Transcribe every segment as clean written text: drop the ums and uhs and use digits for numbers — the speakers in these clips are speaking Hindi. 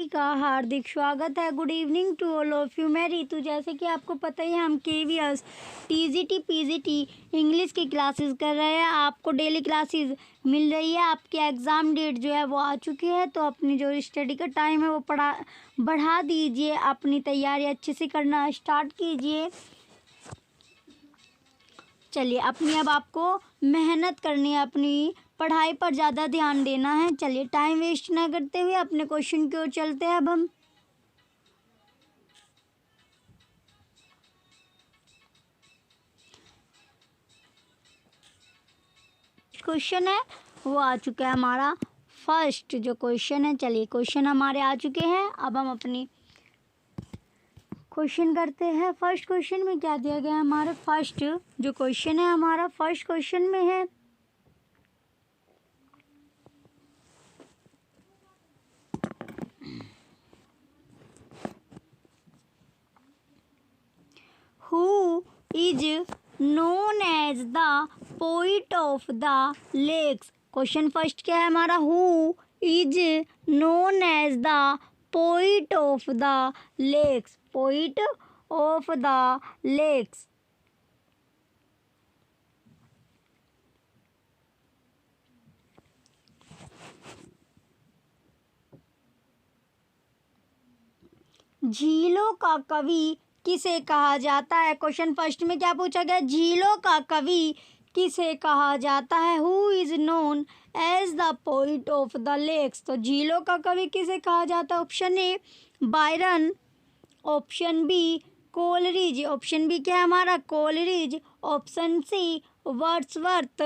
का हार्दिक स्वागत है। Good evening to all of you. मैं रितु। जैसे कि आपको पता ही है, हम केवीएस टीजीटी पीजीटी इंग्लिश की क्लासेस कर रहे हैं। आपको डेली क्लासेस मिल रही है। आपकी एग्ज़ाम डेट जो है वो आ चुकी है, तो अपनी जो स्टडी का टाइम है वो बढ़ा दीजिए। अपनी तैयारी अच्छे से करना स्टार्ट कीजिए। चलिए, अब आपको मेहनत करनी है, अपनी पढ़ाई पर ज़्यादा ध्यान देना है। चलिए, टाइम वेस्ट ना करते हुए अपने क्वेश्चन की ओर चलते हैं। अब हम क्वेश्चन है वो आ चुका है हमारा फर्स्ट जो क्वेश्चन है। चलिए, क्वेश्चन हमारे आ चुके हैं। अब हम अपनी क्वेश्चन करते हैं। फर्स्ट क्वेश्चन में क्या दिया गया है? हमारा फर्स्ट जो क्वेश्चन है, हमारा फर्स्ट क्वेश्चन में है Who is known as the poet of the lakes? Question first क्या है हमारा? Who is known as the poet of the lakes? Poet of the lakes. झीलों का कवि किसे कहा जाता है? क्वेश्चन फर्स्ट में क्या पूछा गया? झीलों का कवि किसे कहा जाता है? Who is known as the poet of the lakes. तो झीलों का कवि किसे कहा जाता है? Option A Byron, option B Coleridge, option B क्या है हमारा? Coleridge, option C Wordsworth,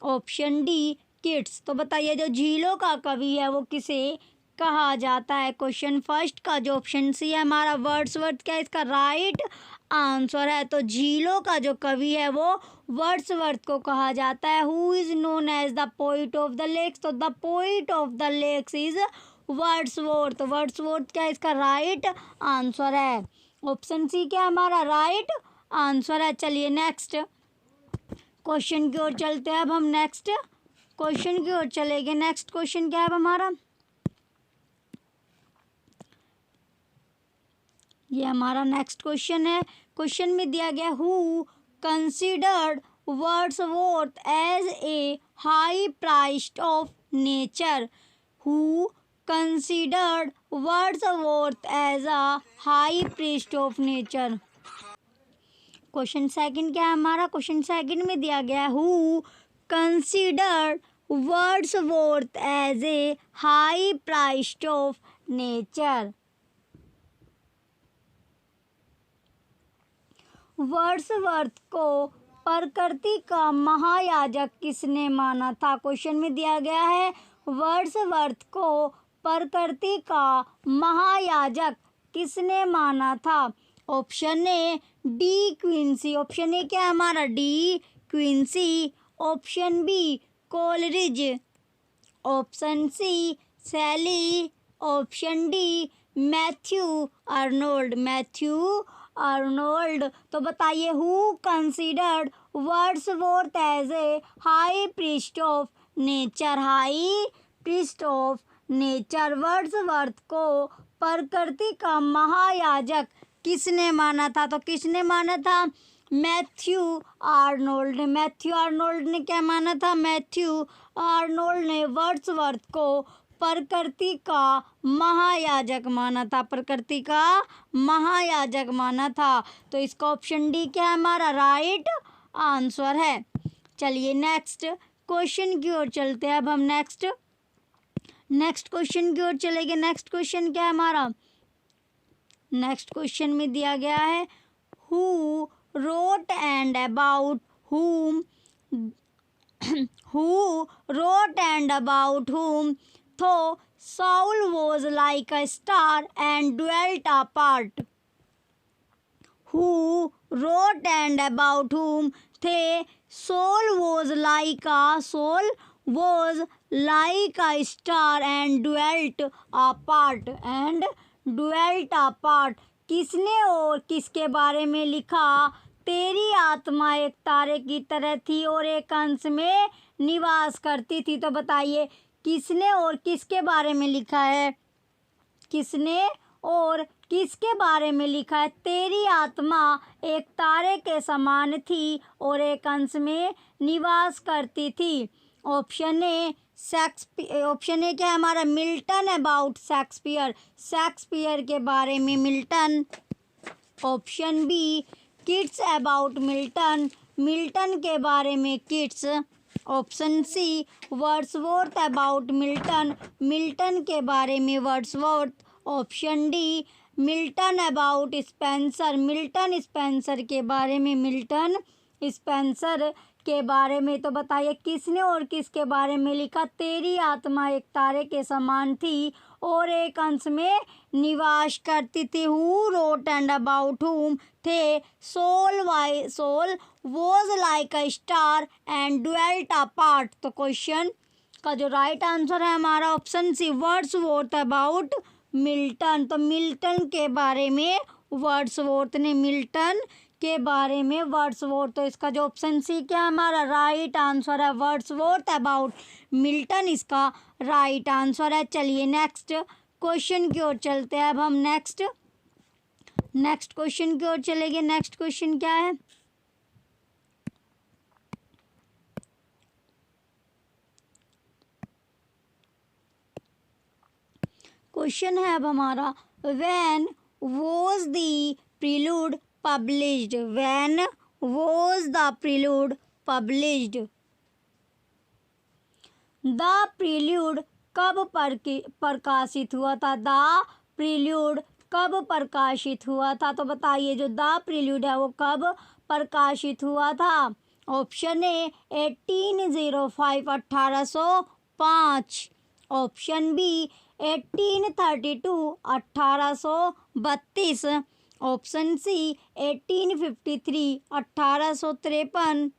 option D Keats. तो बताइए, जो झीलों का कवि है वो किसे कहा जाता है? क्वेश्चन फर्स्ट का जो ऑप्शन सी है हमारा वर्ड्सवर्थ, क्या इसका राइट आंसर है। तो झीलों का जो कवि है वो वर्ड्सवर्थ को कहा जाता है। Who is known as the poet of the lakes? तो the poet of the lakes is Wordsworth. Wordsworth क्या इसका राइट आंसर है। ऑप्शन सी क्या हमारा राइट आंसर है। चलिए, नेक्स्ट क्वेश्चन की ओर चलते हैं। अब हम नेक्स्ट क्वेश्चन की ओर चलेंगे। नेक्स्ट क्वेश्चन क्या है हमारा? ये हमारा नेक्स्ट क्वेश्चन है। क्वेश्चन में दिया गया who considered Wordsworth as a high priest of nature. Who considered Wordsworth as a high priest of nature. Question second क्या है हमारा? क्वेश्चन सेकंड में दिया गया है who considered Wordsworth as a high priest of nature. Wordsworth को प्रकृति का महायाजक किसने माना था? क्वेश्चन में दिया गया है वर्ड्सवर्थ को प्रकृति का महायाजक किसने माना था? Option A De Quincey, option A क्या है हमारा? De Quincey, option B Coleridge, option C Shelley, option D Matthew Arnold, Matthew Arnold. तो बताइए, who considered Wordsworth as a high priest of nature. High priest of nature. Wordsworth को प्रकृति का महायाजक किसने माना था? तो किसने माना था? मैथ्यू आर्नोल्ड ने। मैथ्यू आर्नोल्ड ने क्या माना था? मैथ्यू आर्नोल्ड ने वर्ड्सवर्थ को प्रकृति का महायाजक माना था। प्रकृति का महायाजक माना था। तो इसका ऑप्शन डी क्या है हमारा? राइट आंसर है। चलिए, नेक्स्ट क्वेश्चन की ओर चलते हैं। अब हम नेक्स्ट क्वेश्चन की ओर चलेंगे। नेक्स्ट क्वेश्चन क्या है हमारा? नेक्स्ट क्वेश्चन में दिया गया है who wrote and about whom who wrote and about whom though Saul was like a star and dwelt apart. Who wrote and about whom they Saul was like a star and dwelt apart. किसने और किसके बारे में लिखा? तेरी आत्मा एक तारे की तरह थी और एक अंश में निवास करती थी। तो बताइए, किसने और किसके बारे में लिखा है? किसने और किसके बारे में लिखा है? तेरी आत्मा एक तारे के समान थी और एक अंश में निवास करती थी। ऑप्शन ए क्या है हमारा? मिल्टन अबाउट शेक्सपियर, शेक्सपियर के बारे में Milton. Option B Keats about Milton, Milton के बारे में Keats. Option C Wordsworth about Milton, Milton के बारे में Wordsworth. Option D Milton about Spenser, Milton Spenser के बारे में मिल्टन स्पेंसर के बारे में। तो बताइए किसने और किसके बारे में लिखा? तेरी आत्मा एक तारे के समान थी और एक अंश में निवास करती थी। Who wrote and about whom थे? Soul was like a star and dwelt apart. तो क्वेश्चन का जो राइट आंसर है हमारा option C Wordsworth about Milton. तो मिल्टन के बारे में वर्ड्सवर्थ ने, मिल्टन के बारे में वर्ड्सवर्थ। तो इसका जो ऑप्शन सी क्या हमारा राइट आंसर है? वर्ड्सवर्थ अबाउट मिल्टन इसका राइट आंसर है। चलिए नेक्स्ट क्वेश्चन की ओर चलते हैं। अब हम नेक्स्ट क्वेश्चन की ओर चलेंगे। नेक्स्ट क्वेश्चन क्या है? क्वेश्चन है अब हमारा when was the prelude published, when was the prelude published. The prelude कब प्रकाशित हुआ था? द प्रील्यूड कब प्रकाशित हुआ था? तो बताइए जो द प्रील्यूड है वो कब प्रकाशित हुआ था? Option A 1805 1805। Option B 1832 1832। Option C 1853 1853।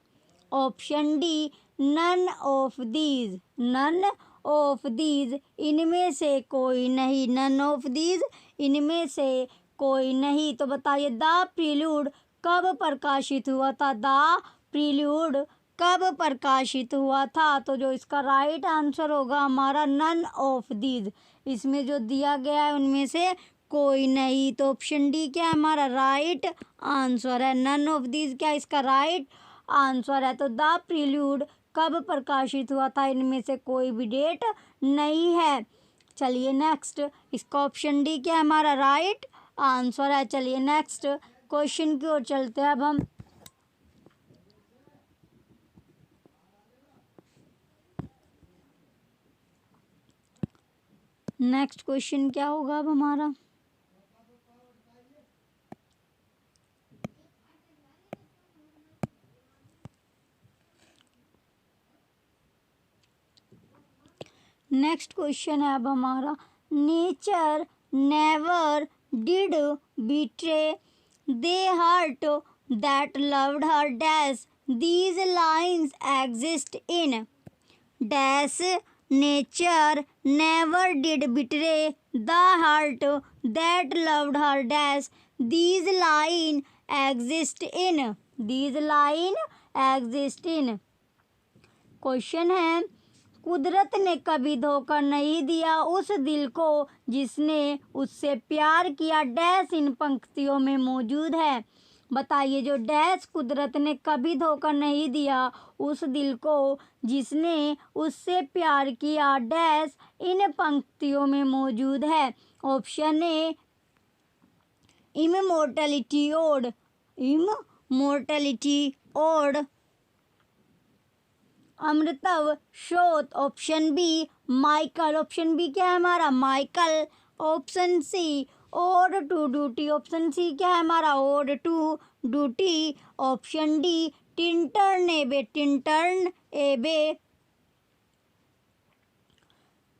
Option D none of these, none of these इनमें से कोई नहीं, नन ऑफ दीज इनमें से कोई नहीं। तो बताइए द प्रील्यूड कब प्रकाशित हुआ था? द प्रील्यूड कब प्रकाशित हुआ था? तो जो इसका राइट आंसर होगा हमारा नन ऑफ दीज, इसमें जो दिया गया है उनमें से कोई नहीं। तो ऑप्शन डी क्या हमारा राइट आंसर है? नन ऑफ दीज क्या इसका राइट आंसर है? तो द प्रील्यूड कब प्रकाशित हुआ था इनमें से कोई भी डेट नहीं है। चलिए नेक्स्ट, इसका ऑप्शन डी क्या हमारा राइट आंसर है। चलिए नेक्स्ट क्वेश्चन की ओर चलते हैं अब हम। नेक्स्ट क्वेश्चन क्या होगा अब हमारा? नेक्स्ट क्वेश्चन है अब हमारा nature never did betray the heart that loved her dash these lines exist in dash nature never did betray the heart that loved her dash these line exist in, these line exist in. Question है कुदरत ने कभी धोखा नहीं दिया उस दिल को जिसने उससे प्यार किया डैश इन पंक्तियों में मौजूद है। बताइए जो डैश कुदरत ने कभी धोखा नहीं दिया उस दिल को जिसने उससे प्यार किया डैश इन पंक्तियों में मौजूद है। Option A immortality ode, immortality ode. अमृतव शोध। Option B Michael, option B क्या है हमारा Michael. Option C ode to duty, option C क्या है हमारा ode to duty. Option D Tintern Abbey, Tintern Abbey.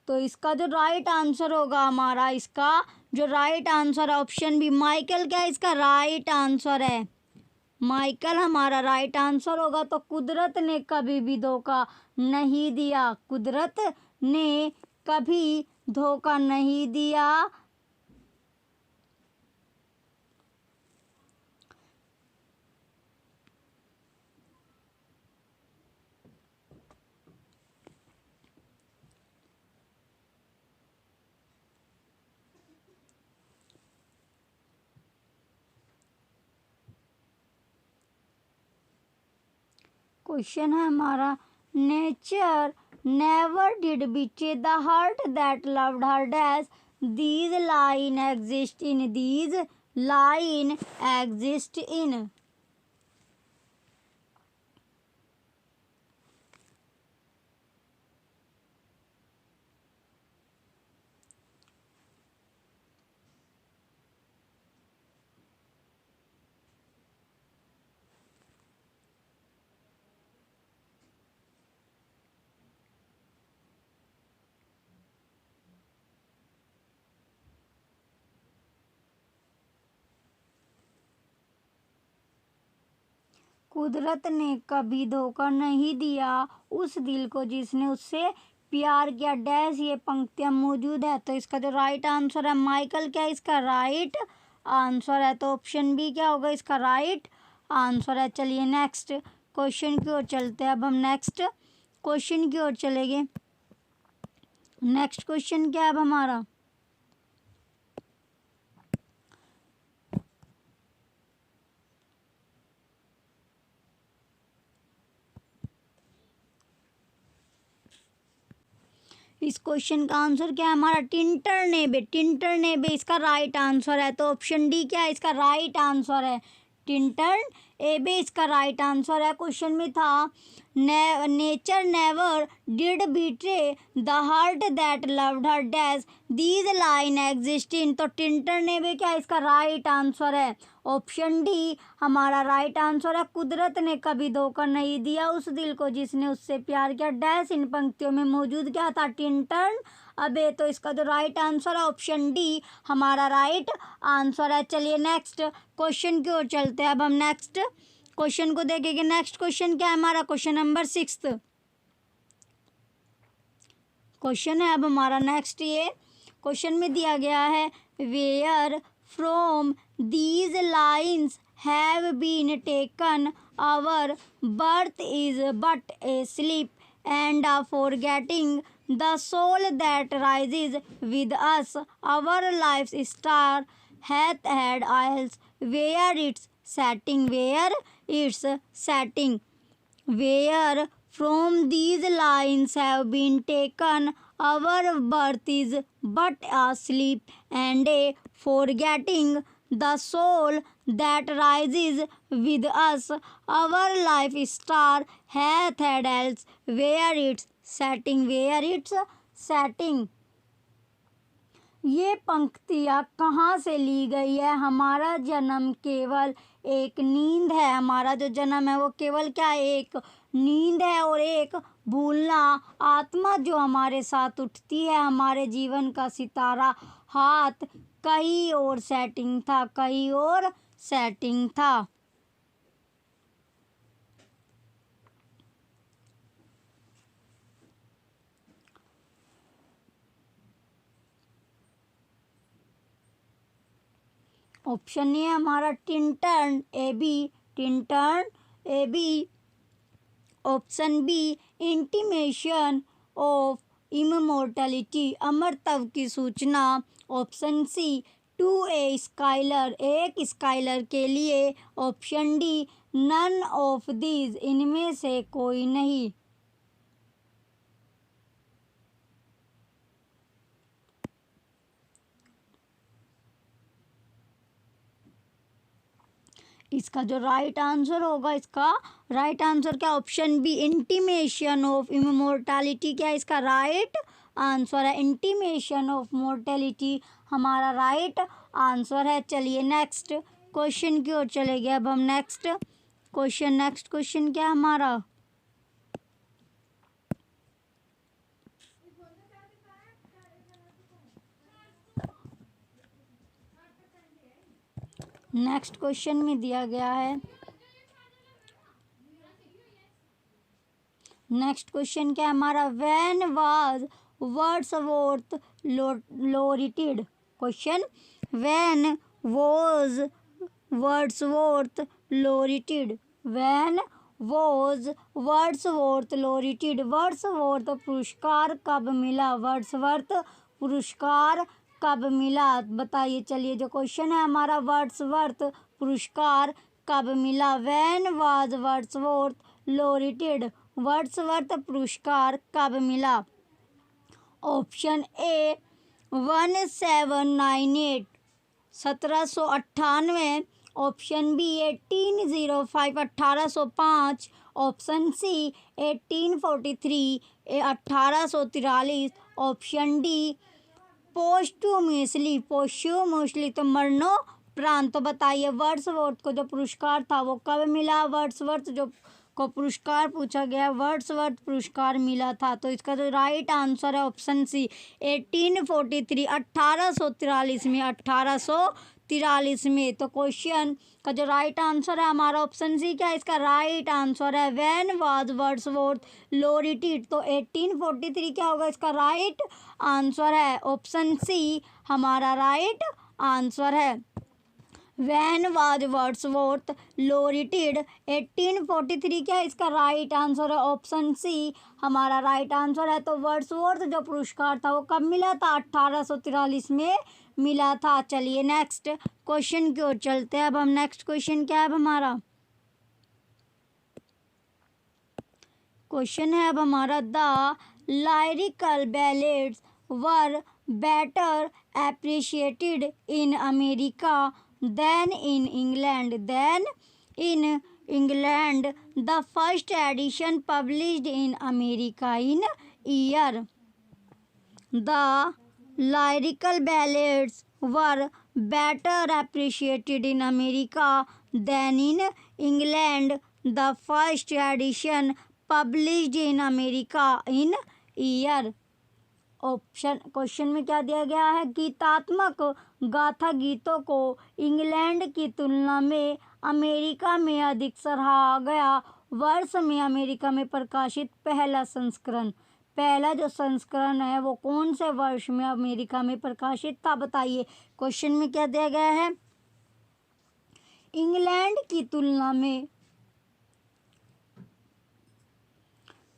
तो इसका जो राइट आंसर होगा हमारा, इसका जो राइट आंसर है ऑप्शन बी माइकल क्या है इसका राइट आंसर है। माइकल हमारा राइट आंसर होगा। तो कुदरत ने कभी भी धोखा नहीं दिया, कुदरत ने कभी धोखा नहीं दिया। क्वेश्चन है हमारा, नेचर नेवर डिड बीचे the heart that loved her dash, these line exist in, these line exist इन। कुदरत ने कभी धोखा नहीं दिया उस दिल को जिसने उससे प्यार किया डैश, ये पंक्तियां मौजूद है। तो इसका जो राइट आंसर है माइकल, क्या है इसका राइट आंसर है। तो ऑप्शन बी क्या होगा इसका राइट आंसर है। चलिए नेक्स्ट क्वेश्चन की ओर चलते हैं। अब हम नेक्स्ट क्वेश्चन की ओर चलेंगे। नेक्स्ट क्वेश्चन क्या है अब हमारा, इस क्वेश्चन का आंसर क्या है हमारा, टिंटरनेबे, टिंटरनेबे इसका राइट आंसर है। तो ऑप्शन डी क्या है इसका राइट आंसर है, टिंटरनेबे इसका राइट आंसर है। क्वेश्चन में था nature never did betray the heart that loved her dash, these line exist इन। तो टिंटरनेबे क्या है इसका राइट आंसर है। ऑप्शन डी हमारा राइट आंसर है। कुदरत ने कभी धोखा नहीं दिया उस दिल को जिसने उससे प्यार किया डैश, इन पंक्तियों में मौजूद क्या था, टिंटन अबे। तो इसका जो राइट आंसर है ऑप्शन डी हमारा राइट आंसर है। चलिए नेक्स्ट क्वेश्चन की ओर चलते हैं। अब हम नेक्स्ट क्वेश्चन को देखेंगे। नेक्स्ट क्वेश्चन क्या है हमारा, क्वेश्चन नंबर 6 क्वेश्चन है अब हमारा नेक्स्ट। ये क्वेश्चन में दिया गया है, where from these lines have been taken our birth is but a sleep and a forgetting the soul that rises with us, our life's star hath had isles where its setting, where its setting, where from these lines have been taken our birth is but a sleep and a forgetting the soul that rises with us, our life star hath had else where its setting, where its setting। ये पंक्तियाँ कहाँ से ली गई है, हमारा जन्म केवल एक नींद है, हमारा जो जन्म है वो केवल क्या है, एक नींद है और एक भूलना आत्मा जो हमारे साथ उठती है, हमारे जीवन का सितारा हाथ कहीं और सेटिंग था, कहीं और सेटिंग था। ऑप्शन ए हमारा Tintern A B, Tintern A B. Option B intimation of immortality, अमरत्व की सूचना। Option C to a skylark, एक स्काइलर के लिए। Option D none of these, इनमें से कोई नहीं। इसका जो राइट आंसर होगा, इसका राइट आंसर क्या, ऑप्शन बी इंटीमेशन ऑफ इममोर्टलिटी, क्या इसका राइट आंसर है। इंटीमेशन ऑफ मोर्टेलिटी हमारा राइट आंसर है। चलिए नेक्स्ट क्वेश्चन की ओर चले गए। अब हम नेक्स्ट क्वेश्चन क्या है हमारा, नेक्स्ट क्वेश्चन में दिया गया है, नेक्स्ट क्वेश्चन क्या है हमारा, when was Wordsworth laureated. Question, when was Wordsworth laureated, when was Wordsworth laureated. Wordsworth पुरस्कार कब मिला, वर्ड्सवर्थ पुरस्कार कब मिला, बताइए। चलिए जो क्वेश्चन है हमारा, वर्ड्सवर्थ पुरस्कार कब मिला, when was Wordsworth laureated Wordsworth पुरस्कार कब मिला? Option A 1798 1798, option B 1805 1805, option C 1843 1843, option D posthumously तो मरणोपरांत। तो बताइए वर्ड्सवर्थ को जो पुरस्कार था वो कब मिला? वर्ड्सवर्थ जो को पुरस्कार पूछा गया, वर्ड्सवर्थ पुरस्कार मिला था। तो इसका जो राइट आंसर है ऑप्शन सी 1843 1843 में 1843 में। तो क्वेश्चन का जो राइट आंसर है हमारा ऑप्शन सी क्या है? इसका राइट आंसर है व्हेन वाज वर्ड्सवर्थ लोरिटेड। तो 1843 क्या होगा? इसका राइट आंसर है ऑप्शन सी हमारा राइट आंसर है। व्हेन वाज वर्ड्सवर्थ लोरिटेड 1843 क्या है? इसका राइट आंसर है ऑप्शन सी हमारा राइट आंसर है। तो वर्ड्सवर्थ जो पुरस्कार था वो कब मिला था? 1843 में मिला था। चलिए नेक्स्ट क्वेश्चन की ओर चलते हैं। अब हम नेक्स्ट क्वेश्चन क्या है अब हमारा? क्वेश्चन है अब हमारा the lyrical ballads were better appreciated in America than in England. The first edition published in America in year. The lyrical ballads were better appreciated in America than in England. The first edition published in America in year. Option question में क्या दिया गया है? गीतात्मक गाथा गीतों को इंग्लैंड की तुलना में अमेरिका में अधिक सराहा गया वर्ष में अमेरिका में प्रकाशित पहला संस्करण। पहला जो संस्करण है वो कौन से वर्ष में अमेरिका में प्रकाशित था? बताइए क्वेश्चन में क्या दिया गया है? इंग्लैंड की तुलना में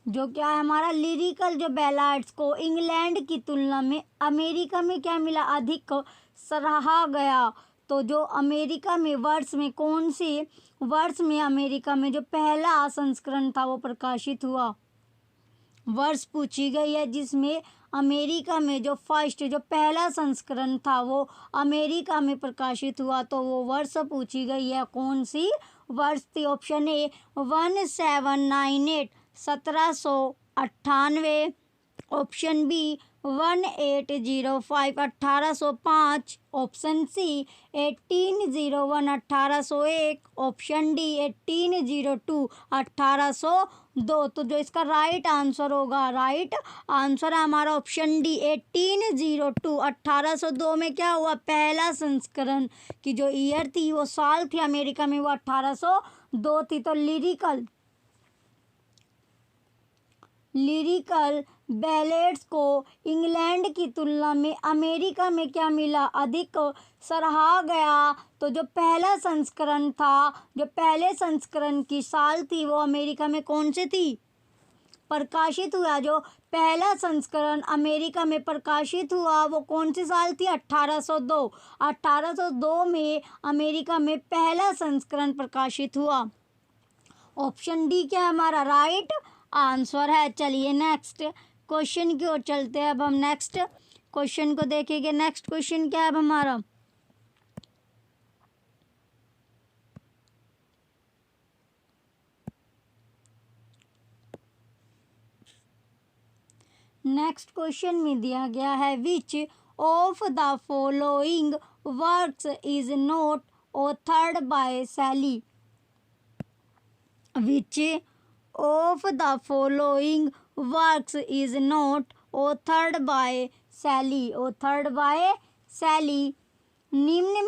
जो क्या है हमारा लिरिकल जो बैलाड्स को इंग्लैंड की तुलना में अमेरिका में क्या मिला? अधिक सराहा गया। तो जो अमेरिका में वर्ष में कौन से वर्ष में अमेरिका में जो पहला संस्करण था वो प्रकाशित हुआ? वर्ष पूछी गई है जिसमें अमेरिका में जो फर्स्ट जो पहला संस्करण था वो अमेरिका में प्रकाशित हुआ। तो वो वर्ष पूछी गई है, कौन सी वर्ष थी? Option A 1798 1798, option B 1805 1805, option C 1801 1801, option D 1802 1802। तो जो इसका राइट आंसर होगा, राइट आंसर है हमारा ऑप्शन डी 1802। 1802 में क्या हुआ? पहला संस्करण की जो ईयर थी वो साल थी अमेरिका में वो 1802 थी। तो लिरिकल बैलेड्स को इंग्लैंड की तुलना में अमेरिका में क्या मिला? अधिक सराहा गया। तो जो पहला संस्करण था, जो पहले संस्करण की साल थी वो अमेरिका में कौन सी थी? प्रकाशित हुआ। जो पहला संस्करण अमेरिका में प्रकाशित हुआ वो कौन सी साल थी? 1802। 1802 में अमेरिका में पहला संस्करण प्रकाशित हुआ। ऑप्शन डी क्या है हमारा राइट आंसर है। चलिए नेक्स्ट क्वेश्चन की ओर चलते हैं। अब हम नेक्स्ट क्वेश्चन को देखेंगे। नेक्स्ट क्वेश्चन क्या है अब हमारा? नेक्स्ट क्वेश्चन में दिया गया है which of the following works is not authored bye शैली। विच of the following works is not authored by Shelley. Authored by Shelley। निम्न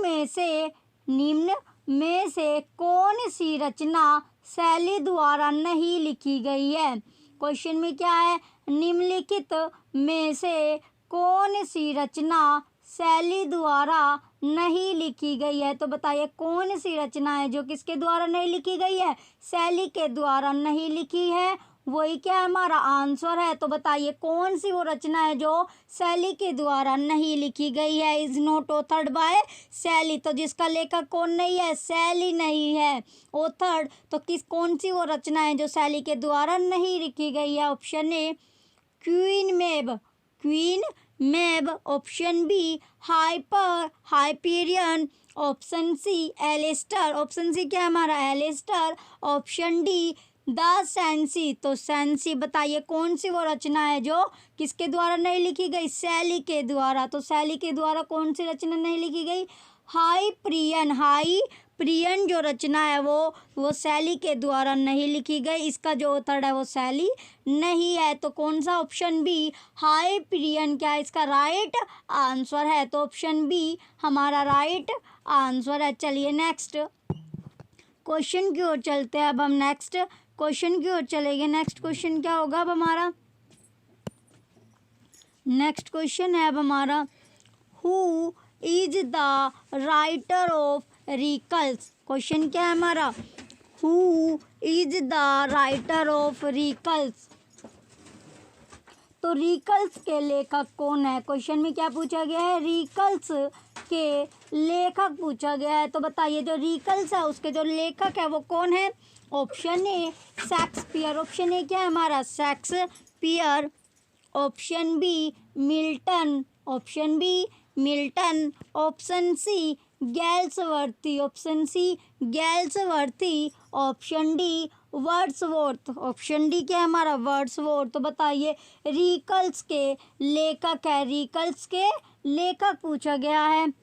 में से कौन सी रचना शैली द्वारा नहीं लिखी गई है? क्वेश्चन में क्या है? निम्नलिखित में से कौन सी रचना शैली द्वारा नहीं लिखी गई है? तो बताइए कौन सी रचना है जो किसके द्वारा नहीं लिखी गई है? शैली के द्वारा नहीं लिखी है। वही क्या है हमारा आंसर है। तो बताइए कौन सी वो रचना है जो शैली के द्वारा नहीं लिखी गई है। इज नॉट ऑथर्ड बाय शैली, तो जिसका लेखक कौन नहीं है, शैली नहीं है। ऑथर्ड तो कौन सी वो रचना है जो शैली के द्वारा नहीं लिखी गई है। Option A Queen Mab, Queen Mab. Option B Hyperion. Option C Alastor, option C क्या है हमारा Alastor. Option D the Cenci, तो सेंसी। बताइए कौन सी वो रचना है जो किसके द्वारा नहीं लिखी गई, शैली के द्वारा। तो शैली के द्वारा कौन सी रचना नहीं लिखी गई, हाइपेरियन जो रचना है वो शैली के द्वारा नहीं लिखी गई। इसका जो ऑथर है वो शैली नहीं है। तो कौन सा ऑप्शन बी हाइपेरियन क्या है इसका राइट आंसर है। तो ऑप्शन बी हमारा राइट आंसर है। चलिए नेक्स्ट क्वेश्चन की ओर चलते हैं। अब हम नेक्स्ट क्वेश्चन की ओर चलेंगे। नेक्स्ट क्वेश्चन क्या होगा अब हमारा, नेक्स्ट क्वेश्चन है अब हमारा who is the writer of Recluse. Question क्या है हमारा, who is the writer of Recluse. तो रिकल्स के लेखक कौन है। क्वेश्चन में क्या पूछा गया है, रिकल्स के लेखक पूछा गया है। तो बताइए जो रिकल्स है उसके जो लेखक है वो कौन है। Option A Shakespeare, option A क्या है हमारा Shakespeare. Option B Milton, option B Milton. Option C Galsworthy, option C Galsworthy. Option D Wordsworth, option D क्या है हमारा वर्ड्सवर्थ। तो बताइए रिकल्स के लेखक है, रिकल्स के लेखक पूछा गया है।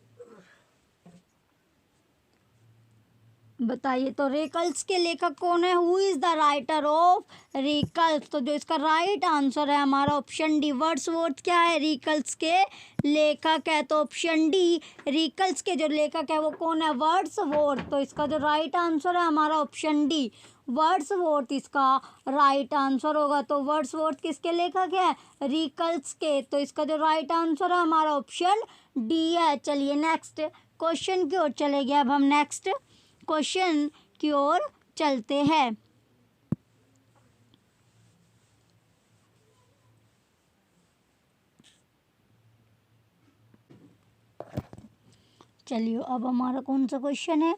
बताइए तो रिकल्स के लेखक कौन है, who is the writer of Recluse. तो जो इसका राइट आंसर है हमारा ऑप्शन डी वर्ड्सवर्थ क्या है रिकल्स के लेखक है। तो ऑप्शन डी रिकल्स के जो लेखक है वो कौन है, वर्ड्सवर्थ। तो इसका जो राइट आंसर है हमारा ऑप्शन डी वर्ड्सवर्थ इसका राइट आंसर होगा। तो वर्ड्सवर्थ किसके लेखक है, रिकल्स के। तो इसका जो राइट आंसर है हमारा ऑप्शन डी है। चलिए नेक्स्ट क्वेश्चन की ओर चले गए। अब हम नेक्स्ट क्वेश्चन की ओर चलते हैं। चलिए अब हमारा कौन सा क्वेश्चन है,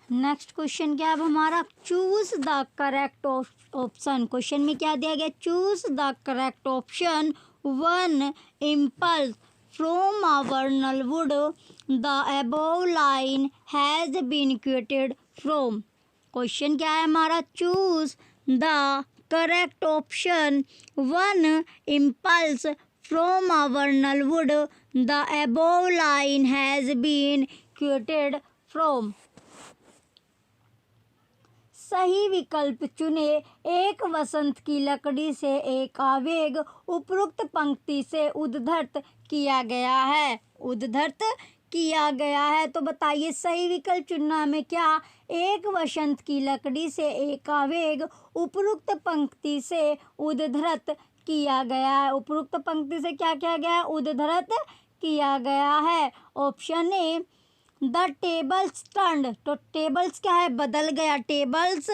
नेक्स्ट क्वेश्चन क्या है अब हमारा, choose the correct option. Question में क्या दिया गया, choose the correct option one impulse from our vernal wood the above line has been created from. Question क्या है हमारा, choose the correct option one impulse from our vernal wood the above line has been created from. सही विकल्प चुने, एक वसंत की लकड़ी से एक आवेग उपरोक्त पंक्ति से उद्धृत किया गया है, उद्धृत किया गया है। तो बताइए सही विकल्प चुनना हमें क्या, एक वसंत की लकड़ी से एक आवेग उपरोक्त पंक्ति से उद्धृत किया गया है। उपरोक्त पंक्ति से क्या किया गया है, उद्धृत किया गया है। Option A the tables turned. तो टेबल्स क्या है, बदल गया, tables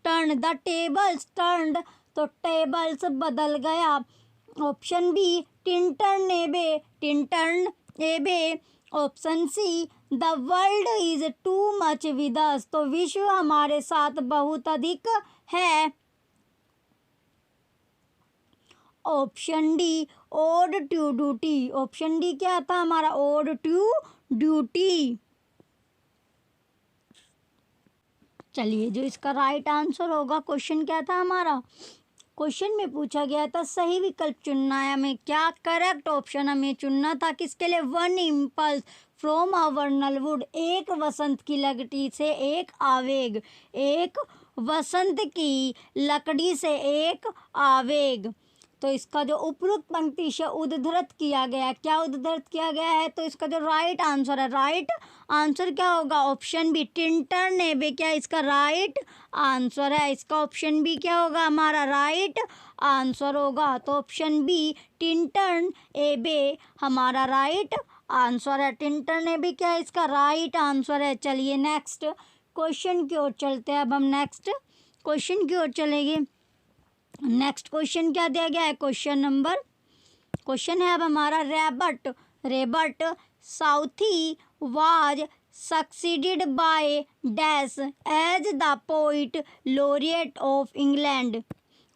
turn, the tables turned, तो टेबल्स बदल गया। Option B Tintern Abbey, Tintern Abbey. Option C the world is too much with us. तो विश्व हमारे साथ बहुत अधिक है। Option D Ode to duty, option D क्या था हमारा, ओड टू ड्यूटी। चलिए जो इसका राइट आंसर होगा, क्वेश्चन क्या था हमारा, क्वेश्चन में पूछा गया था सही विकल्प चुनना है हमें, क्या करेक्ट ऑप्शन हमें चुनना था किसके लिए, वन इम्पल्स फ्रॉम आवर नलवुड, एक वसंत की लकड़ी से एक आवेग, एक वसंत की लकड़ी से एक आवेग। तो इसका जो उपरोक्त पंक्ति से उद्धृत किया गया, क्या उद्धृत किया गया है, तो इसका जो राइट आंसर है, राइट आंसर क्या होगा, ऑप्शन बी टिंटर्न एबे, क्या इसका राइट आंसर है। इसका ऑप्शन बी क्या होगा हमारा राइट आंसर होगा। तो ऑप्शन बी टिंटर्न एबे हमारा राइट आंसर है। टिंटर ने भी क्या इसका राइट आंसर है। चलिए नेक्स्ट क्वेश्चन की ओर चलते हैं। अब हम नेक्स्ट क्वेश्चन की ओर चलेंगे। नेक्स्ट क्वेश्चन क्या दिया गया है? क्वेश्चन है अब हमारा Robert Southey was succeeded by dash as the poet laureate of England.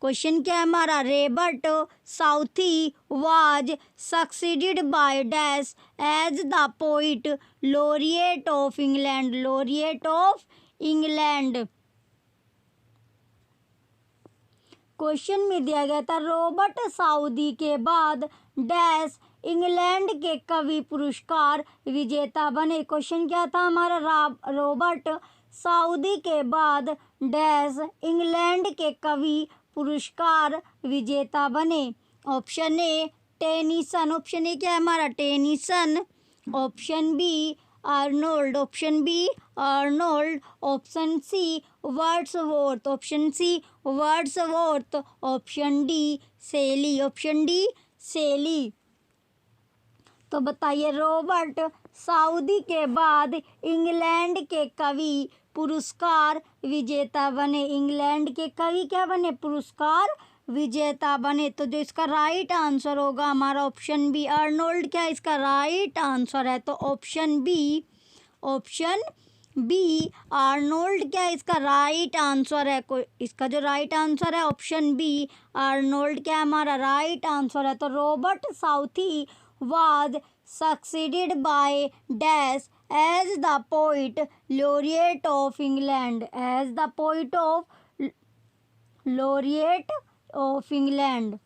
Question क्या है हमारा? Robert Southey was succeeded by dash as the poet laureate of England. Laureate of England. Question में दिया गया था रॉबर्ट साउदी के बाद डैश इंग्लैंड के कवि पुरस्कार विजेता बने। क्वेश्चन क्या था हमारा? रॉबर्ट साउदी के बाद डैश इंग्लैंड के कवि पुरस्कार विजेता बने। Option A Tennyson. Option A क्या है हमारा? Tennyson. Option B Arnold. Option B Arnold. Option C Wordsworth. Option C Wordsworth. Option D Shelley. Option D Shelley. तो बताइए रॉबर्ट साउदी के बाद इंग्लैंड के कवि पुरस्कार विजेता बने। इंग्लैंड के कवि क्या बने? पुरस्कार विजेता बने। तो जो इसका राइट आंसर होगा हमारा ऑप्शन बी आर्नोल्ड क्या इसका राइट आंसर है। तो ऑप्शन बी आर्नोल्ड क्या इसका राइट आंसर है। कोई इसका जो राइट आंसर है ऑप्शन बी आर्नोल्ड क्या हमारा राइट आंसर है। तो Robert Southey was succeeded by dash as the poet laureate of England. As the poet of laureate of England.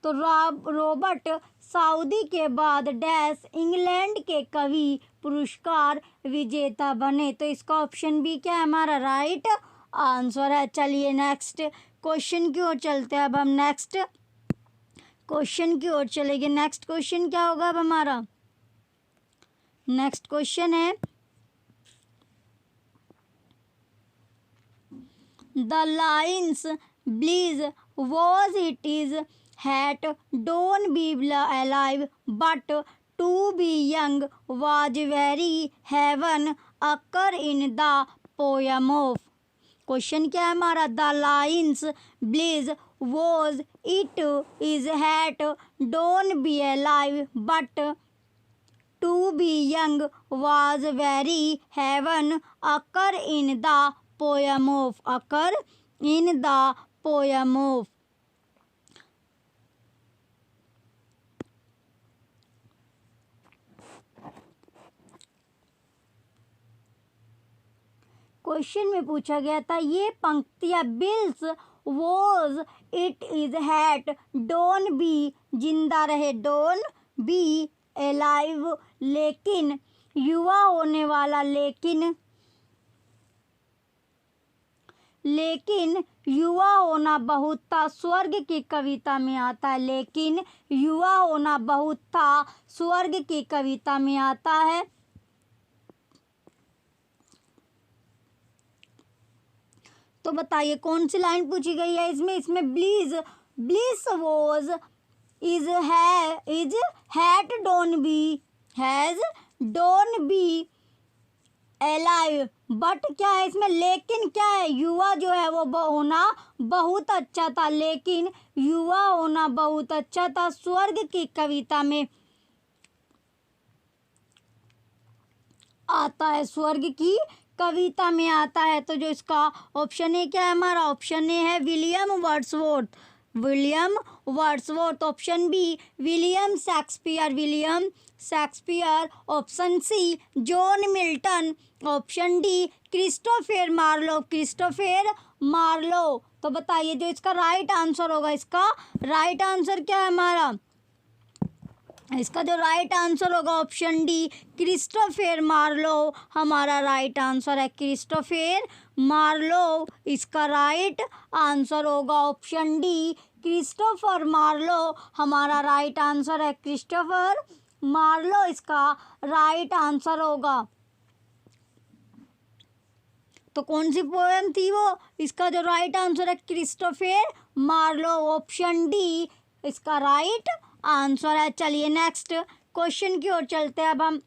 तो रॉबर्ट साउदी के बाद डैश इंग्लैंड के कवि पुरस्कार विजेता बने। तो इसका ऑप्शन बी क्या है हमारा राइट आंसर है। चलिए नेक्स्ट क्वेश्चन की ओर चलते हैं। अब हम नेक्स्ट क्वेश्चन की ओर चलेंगे। नेक्स्ट क्वेश्चन क्या होगा अब हमारा? नेक्स्ट क्वेश्चन है the lines bliss was it is that dawn be alive but to be young was very heaven occur in the poem of. Question क्या है हमारा? The lines bliss was it is that dawn be alive but to be young was very heaven occur in the poem of. Occur in the poem of. Question में पूछा गया था ये पंक्तियां bliss was it is that dawn B जिंदा रहे डोंट बी एलाइव लेकिन युवा होने वाला लेकिन युवा होना बहुत था स्वर्ग की कविता में आता है। लेकिन युवा होना बहुत था स्वर्ग की कविता में आता है। तो बताइए कौन सी लाइन पूछी गई है इसमें bliss was is had don't be alive but क्या है इसमें? लेकिन क्या है? युवा जो है वो होना बहुत अच्छा था। लेकिन युवा होना बहुत अच्छा था स्वर्ग की कविता में आता है। स्वर्ग की कविता में आता है। तो जो इसका ऑप्शन ए क्या है हमारा? ऑप्शन ए है William Wordsworth. Option B William Shakespeare. Option C John Milton. Option D Christopher Marlowe. तो बताइए जो इसका राइट आंसर होगा। इसका राइट आंसर क्या है हमारा? इसका जो राइट आंसर होगा ऑप्शन डी क्रिस्टोफर मार्लो हमारा राइट आंसर है। क्रिस्टोफर मार्लो इसका राइट आंसर होगा। ऑप्शन डी क्रिस्टोफर मार्लो हमारा राइट आंसर है। क्रिस्टोफर मार्लो इसका राइट आंसर होगा। तो कौन सी पोएम थी वो? इसका जो राइट आंसर है क्रिस्टोफर मार्लो। ऑप्शन डी इसका राइट आंसर है। चलिए नेक्स्ट क्वेश्चन की ओर चलते हैं। अब हम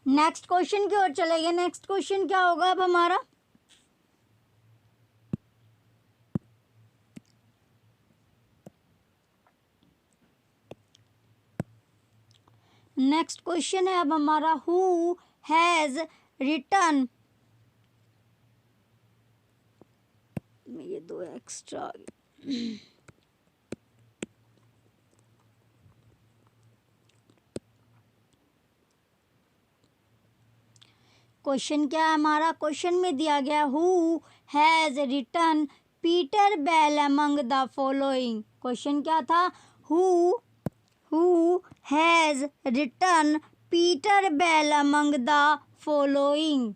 नेक्स्ट क्वेश्चन की ओर चलेंगे। नेक्स्ट क्वेश्चन क्या होगा अब हमारा? नेक्स्ट क्वेश्चन है अब हमारा, हु हैज रिटर्न, ये दो एक्स्ट्रा, क्वेश्चन क्या है हमारा? क्वेश्चन में दिया गया who has written Peter Bell among the following. Question क्या था? Who has written Peter Bell among the following.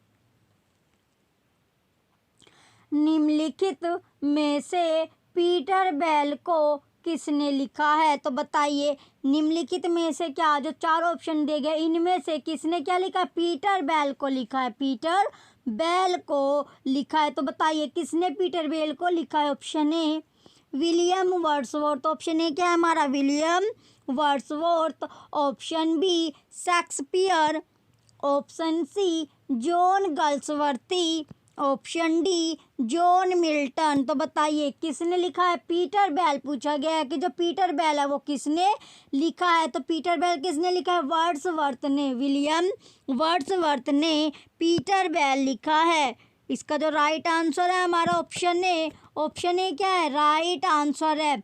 निम्नलिखित में से पीटर बेल को किसने लिखा है? तो बताइए निम्नलिखित में से क्या, जो चार ऑप्शन दिए गए इनमें से किसने क्या लिखा है? पीटर बेल को लिखा है, पीटर बेल को लिखा है। तो बताइए किसने पीटर बेल को लिखा है? Option A William Wordsworth. Option A क्या है हमारा? William Wordsworth. Option B Shakespeare. Option C John Galsworthy. Option D John Milton. तो बताइए किसने लिखा है? पीटर बेल पूछा गया है कि जो पीटर बेल है वो किसने लिखा है? तो पीटर बेल किसने लिखा है? वर्ड्सवर्थ ने, विलियम वर्ड्सवर्थ ने पीटर बेल लिखा है। इसका जो राइट आंसर है हमारा ऑप्शन ए। ऑप्शन ए क्या है? राइट आंसर है।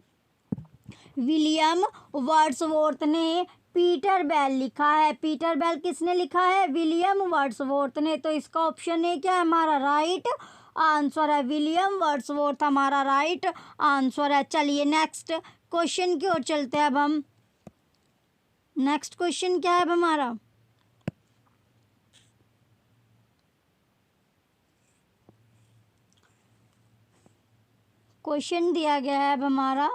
विलियम वर्ड्सवर्थ ने पीटर बेल लिखा है। पीटर बेल किसने लिखा है? विलियम वर्ड्सवर्थ ने। तो इसका ऑप्शन ए क्या है हमारा? राइट आंसर है। विलियम वर्ड्सवर्थ हमारा राइट आंसर है। चलिए नेक्स्ट क्वेश्चन की ओर चलते हैं। अब हम नेक्स्ट क्वेश्चन क्या है अब हमारा? क्वेश्चन दिया गया है अब हमारा,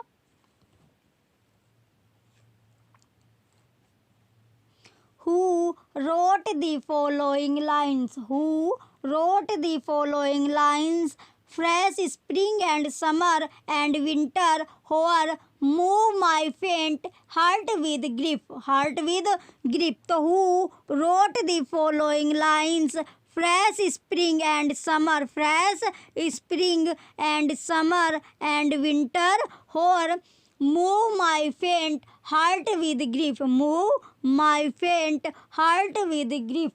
Who wrote the following lines? Who wrote the following lines? Fresh spring and summer and winter, hover, move my faint heart with grief. Heart with grief. तो who wrote the following lines? Fresh spring and summer. Fresh spring and summer and winter, hover, move my faint heart with grief. Move my faint heart with grief.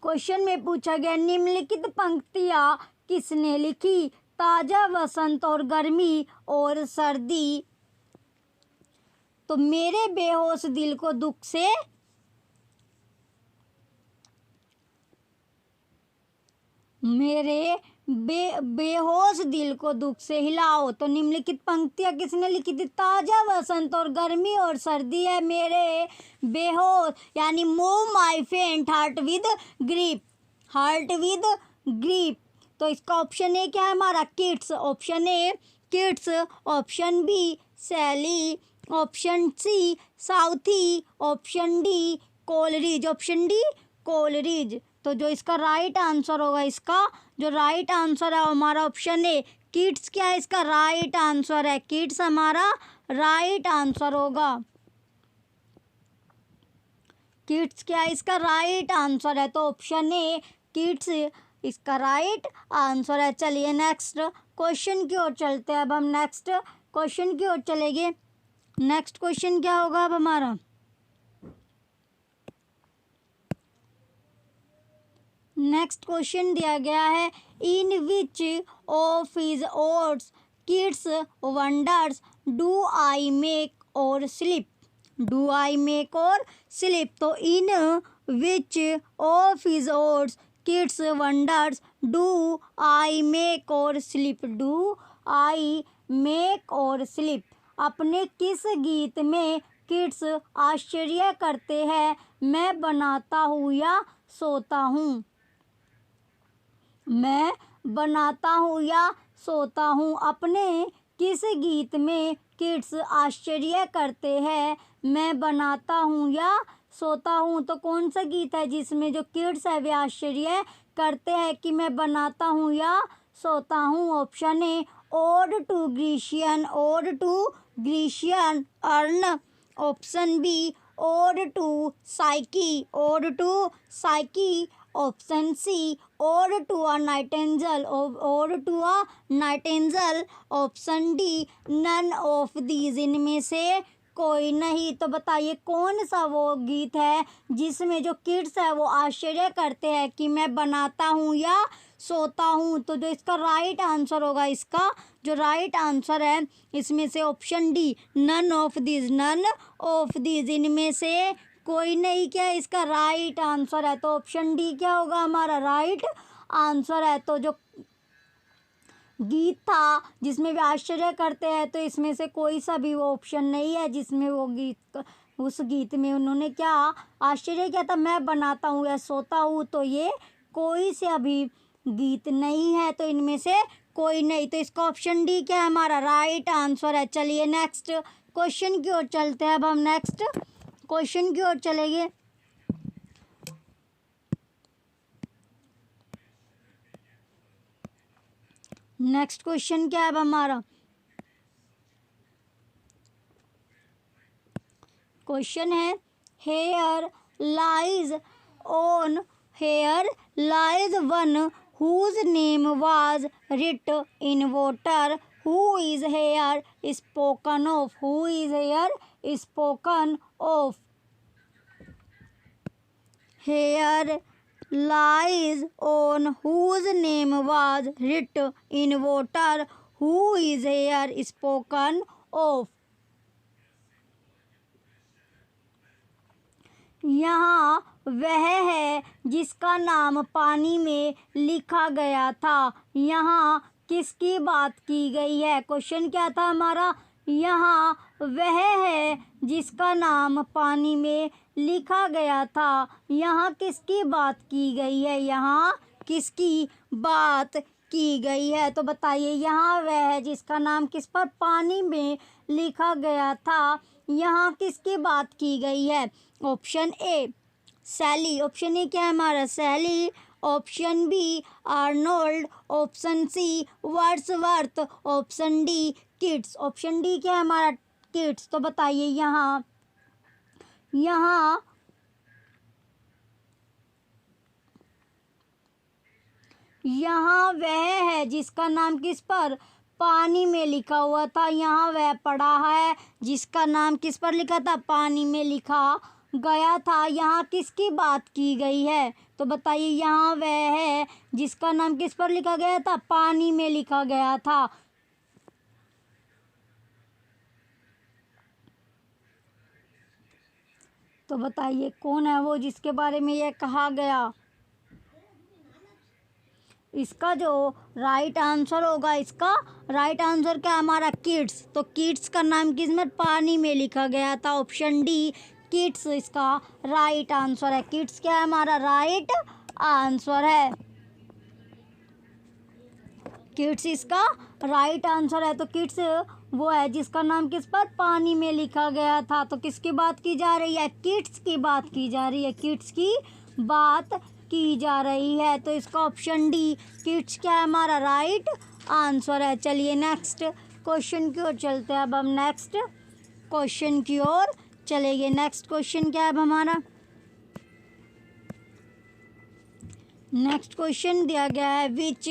Question में पूछा गया निम्नलिखित पंक्तियां किसने लिखी? ताजा वसंत और गर्मी और सर्दी। तो मेरे बेहोश दिल को दुख से, मेरे बेहोश दिल को दुख से हिलाओ। तो निम्नलिखित पंक्तियां किसने लिखी थी? ताजा वसंत और गर्मी और सर्दी है मेरे बेहोश, यानी move my faint heart with grip. Heart with grip. तो इसका ऑप्शन ए क्या है हमारा? Keats. Option A Keats. Option B Shelley. Option C Southey. Option D Coleridge. Option D Coleridge. तो जो इसका राइट आंसर होगा, इसका जो राइट आंसर है हमारा ऑप्शन ए किड्स। क्या है इसका राइट आंसर? है किड्स हमारा राइट आंसर होगा। किड्स क्या है इसका राइट आंसर है? तो ऑप्शन ए किड्स इसका राइट आंसर है। चलिए नेक्स्ट क्वेश्चन की ओर चलते हैं। अब हम नेक्स्ट क्वेश्चन की ओर चलेंगे। नेक्स्ट क्वेश्चन क्या होगा अब हमारा? नेक्स्ट क्वेश्चन दिया गया है, in which of his odes Keats wonders do I wake or sleep. Do I wake or sleep. तो in which of his odes Keats wonders do I wake or sleep. Do I wake or sleep. अपने किस गीत में किड्स आश्चर्य करते हैं? मैं बनाता हूँ या सोता हूँ। मैं बनाता हूँ या सोता हूँ। अपने किस गीत में किड्स आश्चर्य करते हैं? मैं बनाता हूँ या सोता हूँ। तो कौन सा गीत है जिसमें जो किड्स है वे आश्चर्य करते हैं कि मैं बनाता हूँ या सोता हूँ? Option A ode to Grecian, ode to Grecian urn. Option B ode to Psyche, ode to Psyche. Option C ode to a nightingale, ode to a nightingale. Option D none of these, इनमें से कोई नहीं। तो बताइए कौन सा वो गीत है जिसमें जो किड्स है वो आश्चर्य करते हैं कि मैं बनाता हूँ या सोता हूँ। तो जो इसका राइट आंसर होगा, इसका जो राइट आंसर है इसमें से option D none of these, none of these, इनमें से कोई नहीं। क्या इसका राइट आंसर है? तो ऑप्शन डी क्या होगा हमारा राइट आंसर है। तो जो गीत था जिसमें वे आश्चर्य करते हैं, तो इसमें से कोई सा भी वो ऑप्शन नहीं है जिसमें वो गीत, उस गीत में उन्होंने क्या आश्चर्य किया था, मैं बनाता हूँ या सोता हूँ। तो ये कोई से अभी गीत नहीं है, तो इनमें से कोई नहीं। तो इसका ऑप्शन डी क्या है हमारा राइट आंसर है। चलिए नेक्स्ट क्वेश्चन की ओर चलते हैं। अब हम नेक्स्ट क्वेश्चन की ओर चलेंगे। नेक्स्ट क्वेश्चन क्या है अब हमारा? क्वेश्चन है here lies on, here lies one whose name was writ in water, who is here spoken of, who is here spoken of. Here lies on whose name was writ in water, who is here spoken of। यहाँ वह है जिसका नाम पानी में लिखा गया था। यहाँ किसकी बात की गई है? क्वेश्चन क्या था हमारा? यहाँ वह है जिसका नाम पानी में लिखा गया था। यहाँ किसकी बात की गई है? यहाँ किसकी बात की गई है? तो बताइए यहाँ वह है जिसका नाम किस पर पानी में लिखा गया था, यहाँ किसकी बात की गई है? Option A Sally, option A क्या है हमारा Shelley. Option B Arnold, option C Wordsworth, option D Keats. Option D क्या है हमारा किड्स। तो बताइए यहाँ वह है जिसका नाम किस पर पानी में लिखा हुआ था। यहाँ वह पढ़ा है जिसका नाम किस पर लिखा था? पानी में लिखा गया था। यहाँ किसकी बात की गई है? तो बताइए यहाँ वह है जिसका नाम किस पर लिखा गया था? पानी में लिखा गया था। तो बताइए कौन है वो जिसके बारे में यह कहा गया? इसका जो राइट आंसर होगा, इसका राइट आंसर क्या हमारा किड्स। तो किड्स का नाम किसमें पानी में लिखा गया था? ऑप्शन डी किड्स इसका राइट आंसर है। किड्स क्या है हमारा राइट आंसर है। किड्स इसका राइट आंसर है। तो किड्स वो है जिसका नाम किस पर पानी में लिखा गया था। तो किसकी बात की जा रही है? किड्स की बात की जा रही है। किड्स की बात की जा रही है। तो इसका ऑप्शन डी किड्स क्या है हमारा राइट आंसर है। चलिए नेक्स्ट क्वेश्चन की ओर चलते हैं। अब हम नेक्स्ट क्वेश्चन की ओर चलेंगे। नेक्स्ट क्वेश्चन क्या है अब हमारा? नेक्स्ट क्वेश्चन दिया गया है which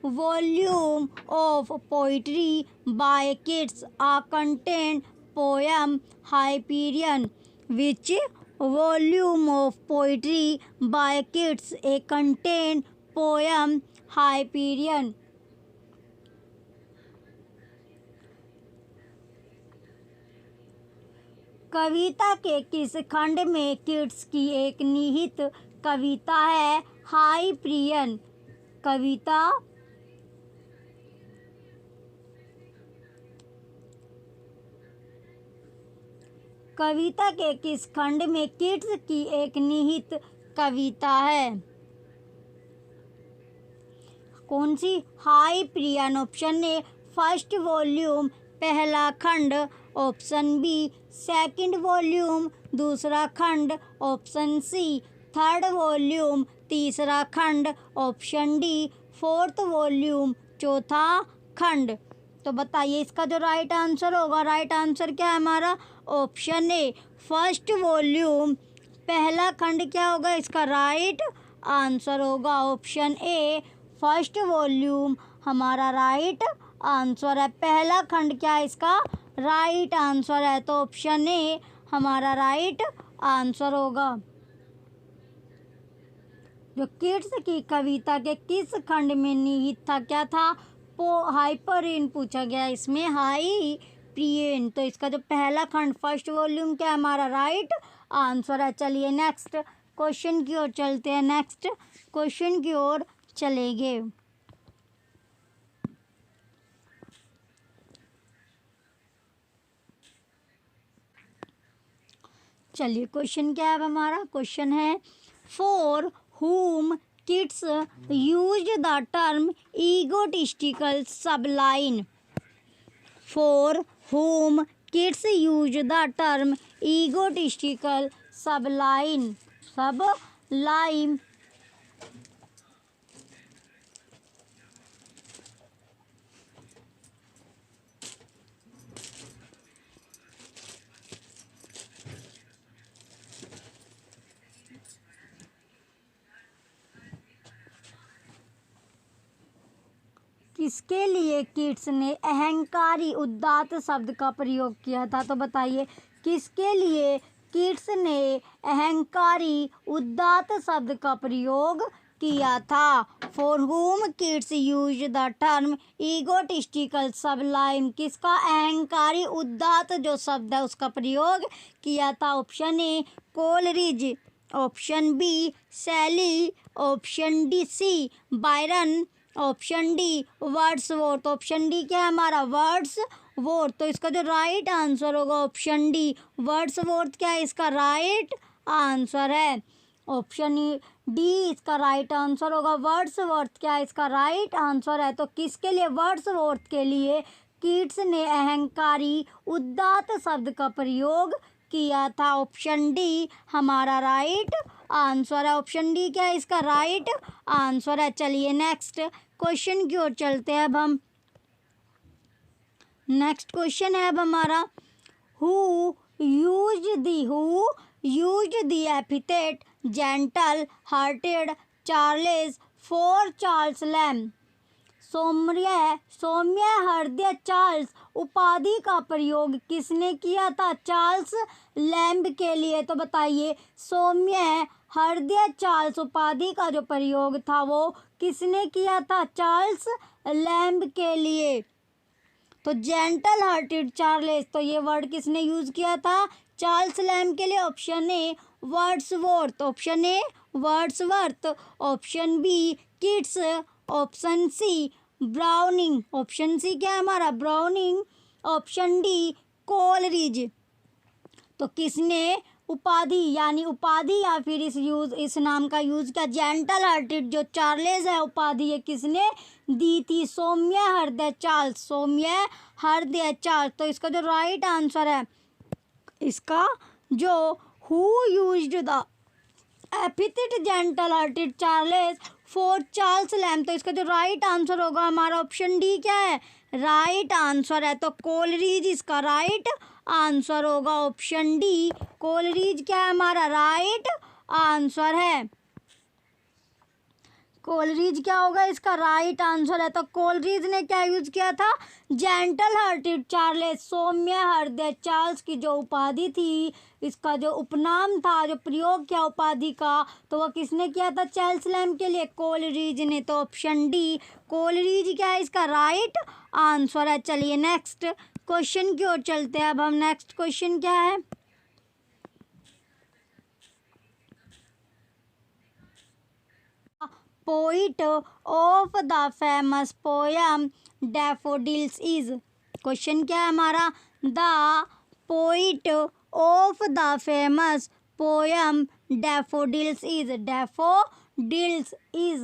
volume of poetry by Keats a content poem Hyperion. Which volume of poetry by Keats a content poem Hyperion. कविता के किस खंड में किड्स की एक निहित कविता है हाइपीरियन? कविता के किस खंड में किड्स की एक निहित कविता है? कौन सी? Hyperion. Option A first volume पहला खंड, ऑप्शन बी सेकंड वॉल्यूम दूसरा खंड, ऑप्शन सी थर्ड वॉल्यूम तीसरा खंड, ऑप्शन डी फोर्थ वॉल्यूम चौथा खंड। तो बताइए इसका जो राइट आंसर होगा, राइट आंसर क्या है हमारा? ऑप्शन ए फर्स्ट वॉल्यूम, पहला खंड क्या होगा इसका? राइट आंसर होगा ऑप्शन ए फर्स्ट वॉल्यूम हमारा राइट आंसर है। पहला खंड क्या है इसका? राइट आंसर है, तो ऑप्शन ए हमारा राइट आंसर होगा। जो किड्स की कविता के किस खंड में निहित था, क्या था? हाइपरियन पूछा गया, इसमें हाइपरियन। तो इसका जो पहला खंड फर्स्ट वॉल्यूम क्या हमारा? राइट आंसर है। चलिए नेक्स्ट क्वेश्चन की ओर चलते हैं, नेक्स्ट क्वेश्चन की ओर चलेंगे। चलिए क्वेश्चन क्या है हमारा? क्वेश्चन है for whom kids used the term egotistical sublime. For whom kids used the term egotistical sublime. किसके लिए किड्स ने अहंकारी उदात्त शब्द का प्रयोग किया था? तो बताइए किसके लिए किड्स ने अहंकारी उदात्त शब्द का प्रयोग किया था? For whom kids use the term egotistical sublime. किसका अहंकारी उदात्त जो शब्द है उसका प्रयोग किया था? Option A Coleridge, option B Shelley, option D C Byron, option D Wordsworth. Option D क्या है हमारा? वर्ड्सवर्थ। तो इसका जो राइट आंसर होगा ऑप्शन डी वर्ड्सवर्थ क्या है इसका राइट आंसर है। ऑप्शन डी इसका राइट आंसर होगा, वर्ड्सवर्थ क्या है इसका राइट आंसर है। तो किसके लिए? वर्ड्सवर्थ के लिए किड्स ने अहंकारी उदात्त शब्द का प्रयोग किया था। ऑप्शन डी हमारा राइट आंसर है। ऑप्शन डी क्या है इसका राइट आंसर है। चलिए नेक्स्ट क्वेश्चन की ओर चलते हैं। अब हम नेक्स्ट क्वेश्चन है अब हमारा who used the epithet gentle hearted Charles for Charles Lamb. सौम्य हृदय चार्ल्स उपाधि का प्रयोग किसने किया था? चार्ल्स लैम्ब के लिए। तो बताइए सौम्य हृदय चार्ल्स उपाधि का जो प्रयोग था वो किसने किया था? चार्ल्स लैम्ब के लिए। तो जेंटल हार्टेड चार्ल्स, तो ये वर्ड किसने यूज किया था? चार्ल्स लैम्ब के लिए। Option A Wordsworth, option A Wordsworth, option B Keats, option C Browning, option C क्या है हमारा ब्राउनिंग, ऑप्शन डी कोलरिज। तो किसने उपाधि यानी उपाधि या फिर इस नाम का यूज किया? जेंटल हार्टेड जो चार्ल्स है उपाधि ये किसने दी थी? सौम्य हृदय चार्ल्स, सौम्य हृदय चार्ल्स। तो इसका जो राइट आंसर है इसका जो who used the epithet gentle hearted Charles for Charles lamb, तो इसका जो राइट आंसर होगा हमारा ऑप्शन डी क्या है राइट आंसर है। तो कोलरिज इसका राइट आंसर होगा, ऑप्शन डी कोलरिज क्या है हमारा राइट आंसर है। कोलरिज क्या होगा इसका राइट आंसर है। तो कोलरिज ने क्या यूज किया था? जेंटल हार्टेड चार्ल्स, सौम्य हृदय चार्ल्स की जो उपाधि थी, इसका जो उपनाम था, जो प्रयोग किया उपाधि का, तो वह किसने किया था? चार्ल्स लैम्ब के लिए, कोलरिज ने। तो ऑप्शन डी कोलरिज क्या है इसका राइट आंसर है। चलिए नेक्स्ट क्वेश्चन की ओर चलते हैं। अब हम नेक्स्ट क्वेश्चन क्या है? Poet of the famous poem daffodils is. Question क्या है हमारा? The poet of the famous poem daffodils is, daffodils is.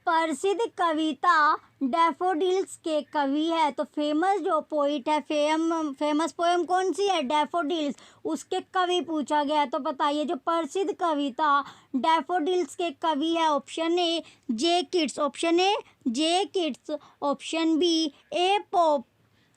प्रसिद्ध कविता डैफोडिल्स के कवि है। तो फेमस जो पोइट है, फेमस पोएम कौन सी है? डैफोडिल्स, उसके कवि पूछा गया है। तो बताइए जो प्रसिद्ध कविता डैफोडिल्स के कवि है। Option A J Keats, option A J Keats, option B A Pope,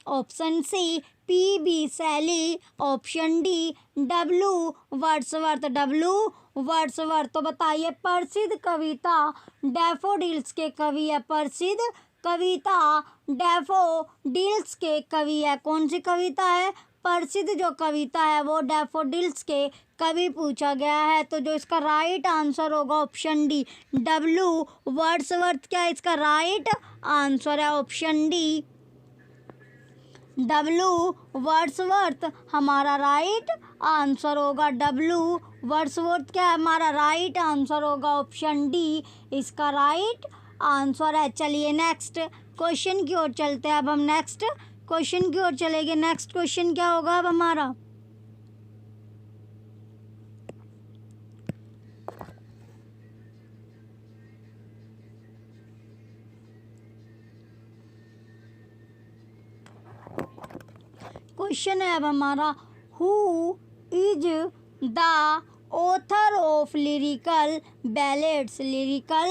option C P B Shelley, option D W Wordsworth, W Wordsworth. तो बताइए प्रसिद्ध कविता डैफोडिल्स के कवि है। प्रसिद्ध कविता डैफोडिल्स के कवि है। कौन सी कविता है? प्रसिद्ध जो कविता है वो डैफोडिल्स के कवि पूछा गया है। तो जो इसका राइट आंसर होगा ऑप्शन डी डब्ल्यू वर्ड्सवर्थ। क्या इसका राइट आंसर है? ऑप्शन डी डब्ल्यू वर्ड्सवर्थ हमारा राइट आंसर होगा। डब्ल्यू वर्ड्सवर्थ क्या है हमारा राइट आंसर होगा? ऑप्शन डी इसका राइट आंसर है। चलिए नेक्स्ट क्वेश्चन की ओर चलते हैं। अब हम नेक्स्ट क्वेश्चन की ओर चलेंगे। नेक्स्ट क्वेश्चन क्या होगा अब हमारा? क्वेश्चन है अब हमारा, who is the author of lyrical ballads? Lyrical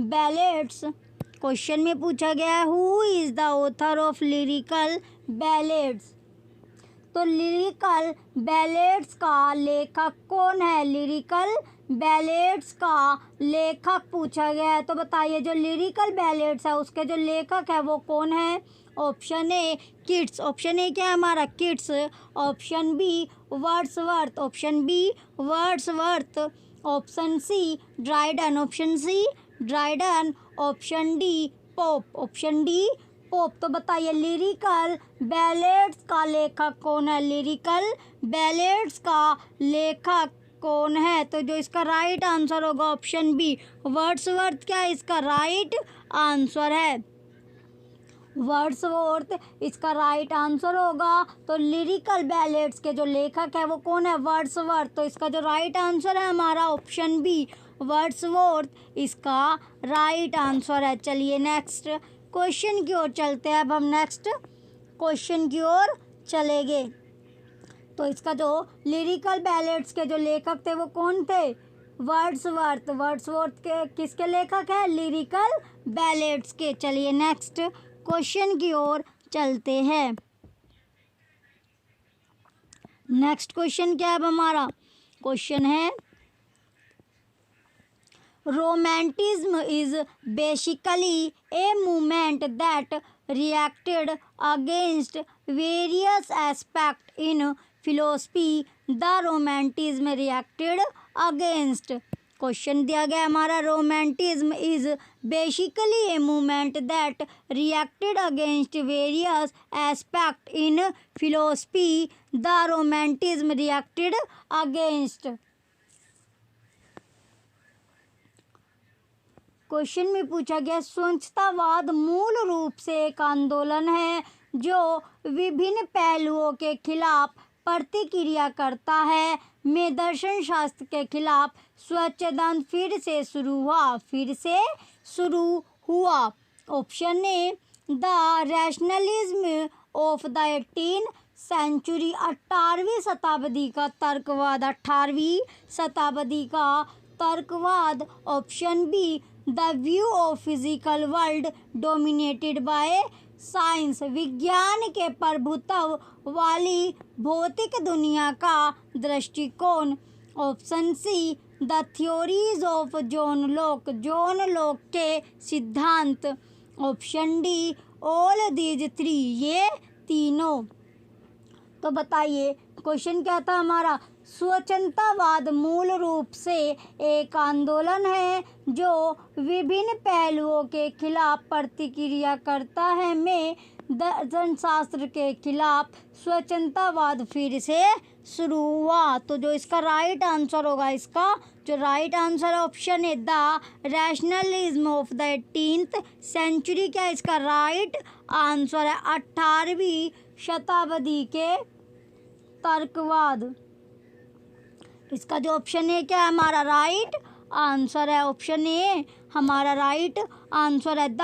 ballads question में पूछा गया है, who is the author of lyrical ballads. तो लिरिकल बैलेड्स का लेखक कौन है? लिरिकल बैलेड्स का लेखक पूछा गया है। तो बताइए जो लिरिकल बैलेड्स है उसके जो लेखक है वो कौन है? Option A Keats, option A क्या है हमारा? Keats, option B Wordsworth, option B Wordsworth, option C Dryden, option C Dryden, option D Pope, option D Pope. तो बताइए लिरिकल बैलेड्स का लेखक कौन है? लिरिकल बैलेड्स का लेखक कौन है? तो जो इसका राइट आंसर होगा ऑप्शन बी वर्ड्सवर्थ। क्या इसका राइट आंसर है? वर्ड्सवर्थ इसका राइट आंसर होगा। तो लिरिकल बैलेड्स के जो लेखक है वो कौन है? वर्ड्सवर्थ। तो इसका जो राइट आंसर है हमारा ऑप्शन बी वर्ड्सवर्थ इसका राइट आंसर है। चलिए नेक्स्ट क्वेश्चन की ओर चलते हैं। अब हम नेक्स्ट क्वेश्चन की ओर चलेंगे। तो इसका जो लिरिकल बैलेड्स के जो लेखक थे वो कौन थे? वर्ड्सवर्थ। वर्ड्सवर्थ के किसके लेखक है? लिरिकल बैलेड्स के। चलिए नेक्स्ट क्वेश्चन की ओर चलते हैं। नेक्स्ट क्वेश्चन क्या है अब हमारा? क्वेश्चन है, romanticism is basically a movement that reacted against various aspect in philosophy. The romanticism reacted against. Question दिया गया हमारा, romanticism is basically a movement that reacted against various aspect in philosophy. The romanticism reacted against. Question में पूछा गया, स्वच्छतावाद मूल रूप से एक आंदोलन है जो विभिन्न पहलुओं के खिलाफ प्रतिक्रिया करता है। में दर्शन शास्त्र के खिलाफ स्वच्छंद फिर से शुरू हुआ। Option A the rationalism of the 18th century, 18वीं शताब्दी का तर्कवाद, 18वीं शताब्दी का तर्कवाद। Option B the view of physical world dominated by science, विज्ञान के प्रभुत्व वाली भौतिक दुनिया का दृष्टिकोण। Option C the theories of John Locke, John Locke के सिद्धांत। ऑप्शन डी ऑल दीज 3, ये तीनों। तो बताइए क्वेश्चन क्या था हमारा, स्वच्छंदतावाद मूल रूप से एक आंदोलन है जो विभिन्न पहलुओं के खिलाफ प्रतिक्रिया करता है। में दर्शन शास्त्र के खिलाफ स्वच्छंदतावाद फिर से शुरू हुआ। तो जो इसका राइट आंसर होगा, इसका जो राइट आंसर ऑप्शन है the rationalism of the 18th century. क्या इसका राइट आंसर है 18वीं शताब्दी के तर्कवाद। इसका जो ऑप्शन है क्या हमारा राइट आंसर है, ऑप्शन ए हमारा राइट आंसर है the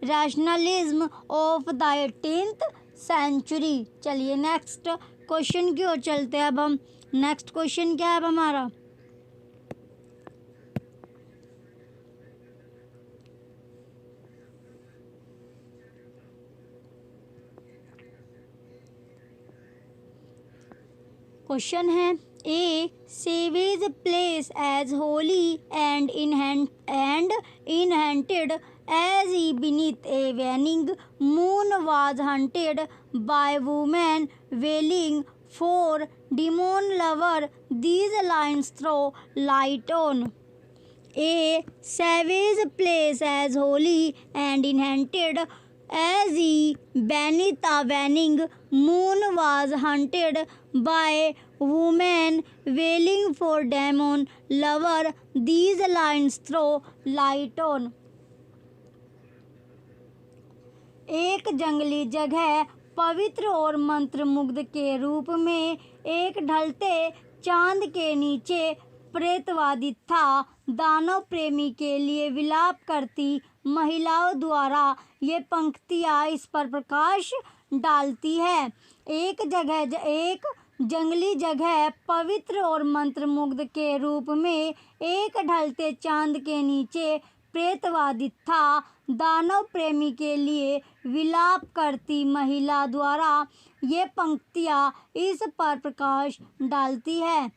rationalism of the 18th century. चलिए नेक्स्ट क्वेश्चन की ओर चलते हैं। अब हम नेक्स्ट क्वेश्चन क्या है अब हमारा, क्वेश्चन है a savage place as holy and enchanted as e'er beneath a waning moon was haunted by woman wailing for demon lover these lines throw light on. A savage place as holy and inhabited as he beneath a waning moon was hunted by women wailing for demon lover. These lines throw light on. एक जंगली जगह पवित्र और मंत्रमुग्ध के रूप में एक ढलते चांद के नीचे प्रेतवादी था। दानव प्रेमी के लिए विलाप करती महिलाओं द्वारा ये पंक्तियाँ इस पर प्रकाश डालती है। एक जंगली जगह पवित्र और मंत्रमुग्ध के रूप में एक ढलते चांद के नीचे प्रेतवादी था। दानव प्रेमी के लिए विलाप करती महिला द्वारा ये पंक्तियाँ इस पर प्रकाश डालती है।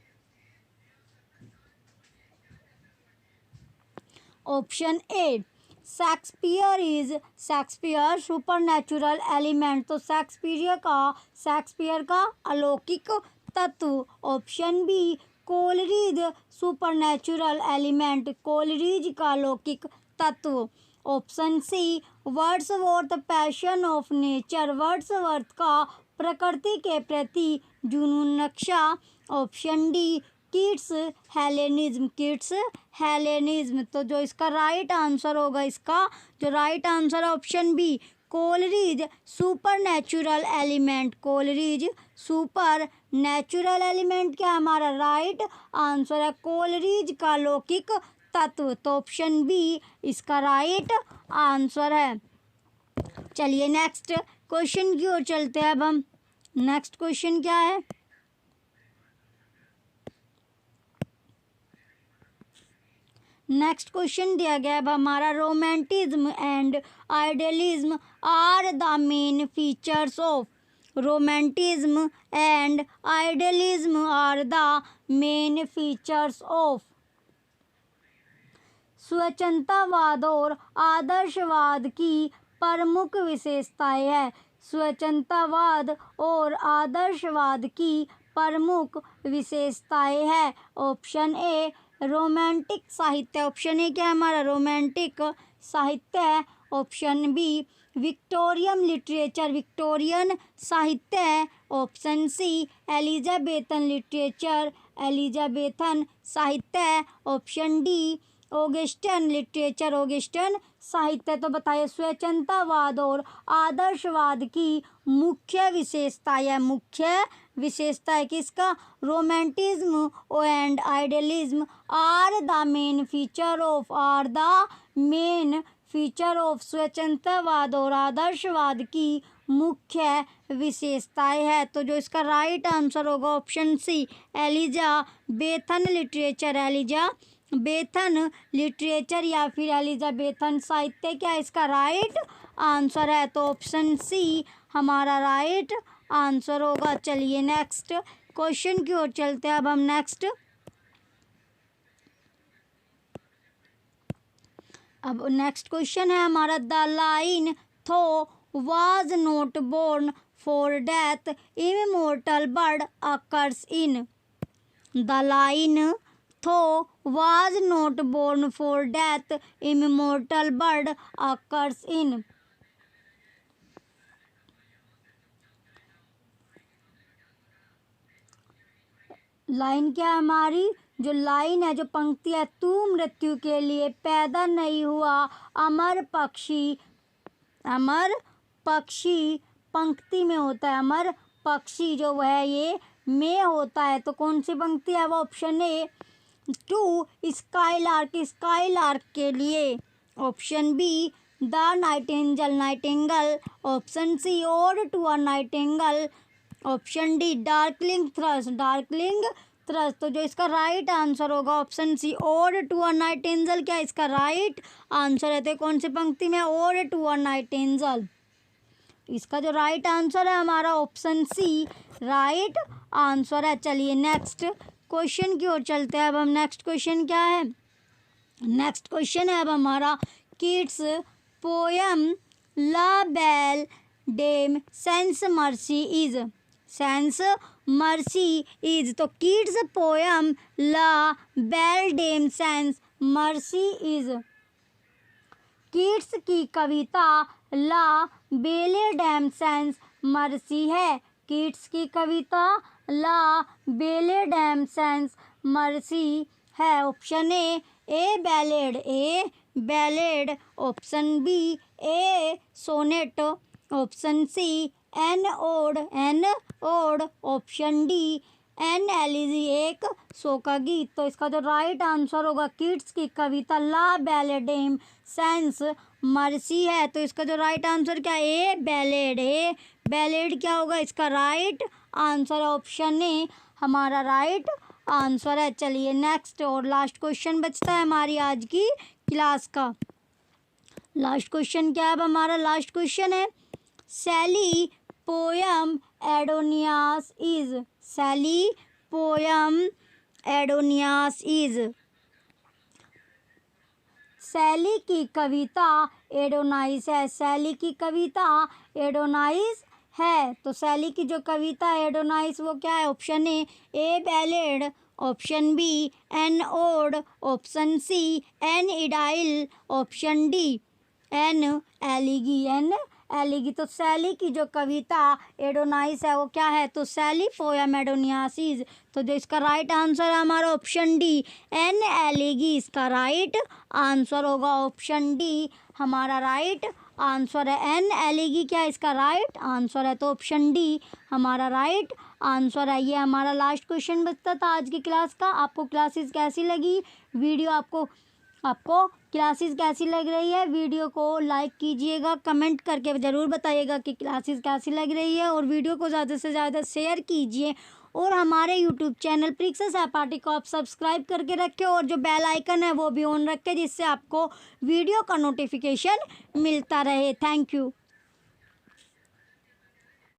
Option A Shakespeare supernatural element, तो शेक्सपियर का अलौकिक तत्व। Option B Coleridge supernatural element, Coleridge का अलौकिक तत्व। Option C Wordsworth passion of nature, Wordsworth का प्रकृति के प्रति जुनून नक्शा। ऑप्शन डी किट्स हेलेनिज्म, तो जो इसका राइट आंसर होगा, इसका जो राइट आंसर है option B Coleridge supernatural element. Coleridge supernatural element क्या हमारा राइट आंसर है, कोलरिज का लौकिक तत्व, तो ऑप्शन बी इसका राइट आंसर है। चलिए नेक्स्ट क्वेश्चन की ओर चलते हैं। अब हम नेक्स्ट क्वेश्चन क्या है, नेक्स्ट क्वेश्चन दिया गया है हमारा romanticism and idealism are the main features of. Romanticism and idealism are the main features of. स्वच्छंदतावाद और आदर्शवाद की प्रमुख विशेषताएं हैं। स्वच्छंदतावाद और आदर्शवाद की प्रमुख विशेषताएं हैं। ऑप्शन ए रोमांटिक साहित्य, ऑप्शन ए क्या है हमारा रोमांटिक साहित्य। Option B Victorian literature, Victorian साहित्य। Option C Elizabethan literature, Elizabethan साहित्य। Option D Augustan literature, Augustan साहित्य। तो बताइए स्वच्छंदतावाद और आदर्शवाद की मुख्य विशेषताएं, मुख्य विशेषताएं किसका, romanticism and idealism are the main feature of, are the main feature of. स्वच्छंदतावाद और आदर्शवाद की मुख्य विशेषताएं है, तो जो इसका राइट आंसर होगा option C Elizabethan literature, Elizabethan literature या फिर एलिजाबेथन साहित्य क्या इसका राइट आंसर है, तो ऑप्शन सी हमारा राइट आंसर होगा। चलिए नेक्स्ट क्वेश्चन की ओर चलते हैं। अब हम नेक्स्ट क्वेश्चन है हमारा the line thou wast not born for death immortal bird occurs in. The line thou wast not born for death immortal bird occurs in. Line क्या है हमारी, जो लाइन है, जो पंक्ति है, तू मृत्यु के लिए पैदा नहीं हुआ अमर पक्षी, अमर पक्षी पंक्ति में होता है, अमर पक्षी जो वह ये में होता है, तो कौन सी पंक्ति है वो option A to skylark, skylark के लिए option B the nightingale nightingale, option C ode to a nightingale, option D darkling thrust darkling thrust. तो जो इसका राइट आंसर होगा option C ode to a nightingale क्या इसका राइट आंसर है। तो कौन सी पंक्ति में ओड टू अ नाइटिंगेल, इसका जो राइट आंसर है हमारा ऑप्शन सी राइट आंसर है। चलिए नेक्स्ट क्वेश्चन की ओर चलते हैं। अब हम नेक्स्ट क्वेश्चन क्या है, नेक्स्ट क्वेश्चन है अब हमारा Keats poem La Belle Dame sans Merci is, sans Merci is. तो Keats poem La Belle Dame sans Merci is, Keats की कविता La Belle Dame sans Merci है। किड्स की कविता La Belle Dame sans Merci है। Option A ballad, a ballad, option B a sonnet, option C an ode, option D an elegy एक सो का गीत। तो इसका जो राइट आंसर होगा किड्स की कविता ला बैलेडेम सेंस मर्सी है। तो इसका जो राइट आंसर क्या है, ए बैलेड क्या होगा इसका राइट आंसर, ऑप्शन ए हमारा राइट आंसर है। चलिए नेक्स्ट और लास्ट क्वेश्चन बचता है हमारी आज की क्लास का। लास्ट क्वेश्चन क्या है, अब हमारा लास्ट क्वेश्चन है Shelley poem Adonais is, Shelley poem Adonais is, Shelley की कविता एडोनाइस है, सैली की कविता एडोनाइस है। तो सैली की जो कविता एडोनाइस वो क्या है, option A ballad, option B an ode, option C an idyll, option D an elegy, an elegy. तो सैली की जो कविता एडोनाइस है वो क्या है, तो सैली पोयम एडोनियासिस। तो जो इसका राइट आंसर है हमारा ऑप्शन डी एन एलिगी इसका राइट आंसर होगा, ऑप्शन डी हमारा राइट आंसर है। एन एलिगी क्या इसका राइट आंसर है, तो ऑप्शन डी हमारा राइट आंसर है। ये हमारा लास्ट क्वेश्चन बचता था आज की क्लास का। आपको क्लासेस कैसी लगी, वीडियो आपको क्लासेस कैसी लग रही है, वीडियो को लाइक कीजिएगा, कमेंट करके ज़रूर बताइएगा कि क्लासेस कैसी लग रही है, और वीडियो को ज़्यादा से ज़्यादा शेयर कीजिए, और हमारे यूट्यूब चैनल परीक्षा सहपाठी को आप सब्सक्राइब करके रखें, और जो बेल आइकन है वो भी ऑन रखें, जिससे आपको वीडियो का नोटिफिकेशन मिलता रहे। Thank you.